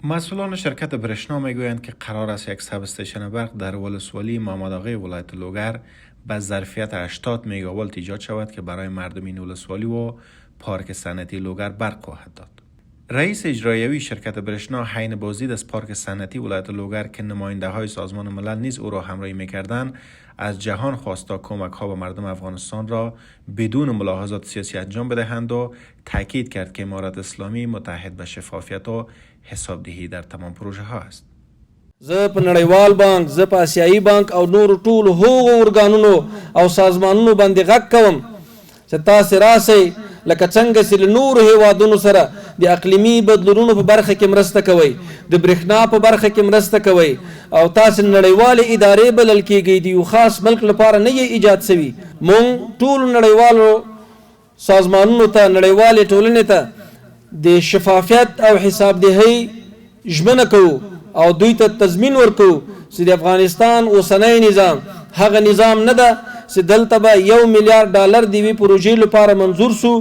مسئولان شرکت برشنا میگویند که قرار است یک سب استیشن برق در ولسوالی محمد آقای ولایت لوگر به ظرفیت 80 مگاوالت ایجاد شود که برای مردمین ولسوالی و پارک صنعتی لوگر برق خواهد داد. رئیس اجرایی شرکت برشنا حین بازدید از پارک صنعتی ولایت لوگر که نماینده های سازمان ملل نیز او را همراهی میکردند از جهان خواست تا کمک ها به مردم افغانستان را بدون ملاحظات سیاسی انجام بدهند و تاکید کرد که امارت اسلامی متحد به شفافیت و حسابدهی در تمام پروژه ها است. زه په نړیوال بانک، زه په آسیایي بانک او نور ټول هغو ارګانونو او سازمانونو باندې غږ کوم چې تاسې راسئ لکه څنګه چې له نورو هیوادونو سره د اقلیمي بدلونونو په برخه کې مرسته کوئ، د برېښنا په برخه کې مرسته کوئ او تاسې نړیوالې ادارې بلل کیږئ. د یو خاص ملک لپاره نه یې ایجاد شوي. موږ ټولو نړیوالو سازمانونو ته، نړیوالې ټولنې ته د شفافیت او حسابدهۍ ژمنه کوو او دوی ته تضمین ورکو چې د افغانستان اوسنی نظام هغه نظام نه ده چې دلته به $1 میلیارډ د یوې پروژې لپاره منظور سو،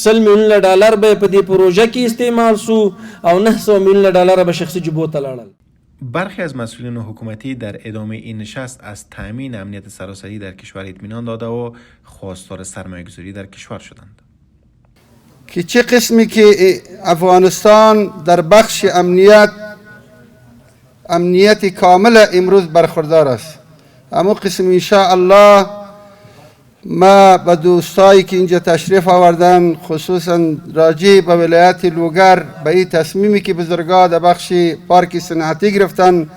$100 میلیونه به په دې پروژه کې استعمال سو او $900 میلیونه به شخصي جیبو ته لاړل. برخی از مسئولین حکومتی در ادامه این نشست از تامین امنیت سراسری در کشور اطمینان داده و خواستار سرمایه‌گذاری در کشور شدند. که چه قسمی که افغانستان در بخش امنیت کامل امروز برخوردار است، اما قسم انشاءالله ما به دوستایی که اینجا تشریف آوردن خصوصا راجع به ولایت لوگر به این تصمیمی که بزرگان در بخش پارک صنعتی گرفتن،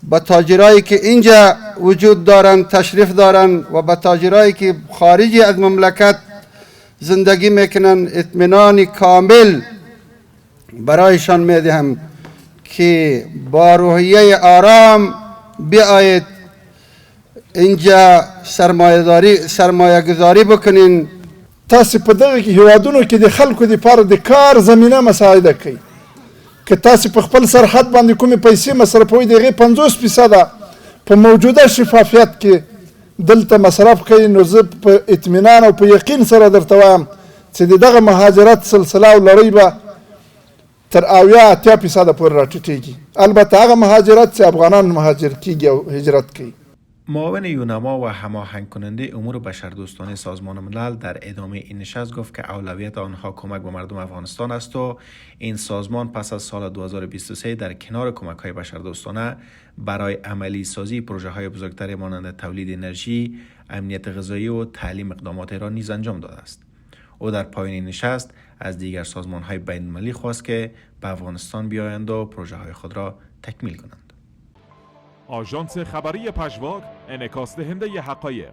به تاجرایی که اینجا وجود دارن تشریف دارن و به تاجرایی که خارج از مملکت زندگی میکنن اطمینان کامل برایشان میدهم که با روحیه آرام بیایید اینجا سرمایه گذاری بکنین. تاسو په دغه هیوادونو کې د خلکو لپاره د کار زمینه مساعده کوي. که تاسو په خپل سرحد باندې کومې پیسې مصرفوي دغه 50% په موجوده شفافیت کې دلته مصرف کوي، نو زه په اطمینان او په یقین سره درته وایم چې دغه مهاجرت سلسله او لړۍ به تر 80% پورې راټیټېږي. البته هغه مهاجرت چې افغانان مهاجر کیږي او هجرت کوي. معاون یونما و هماهنگ کننده امور بشردوستانه سازمان ملل در ادامه این نشست گفت که اولویت آنها کمک به مردم افغانستان است و این سازمان پس از سال 2023 در کنار کمک های بشردوستانه برای عملی سازی پروژه های بزرگتر مانند تولید انرژی، امنیت غذایی و تعلیم اقدامات را نیز انجام داده است. او در پایان نشست از دیگر سازمان های بین المللی خواست که به افغانستان بیایند و پروژه های خود را تکمیل کنند. آژانس خبری پژواک، انعکاس دهنده حقایق.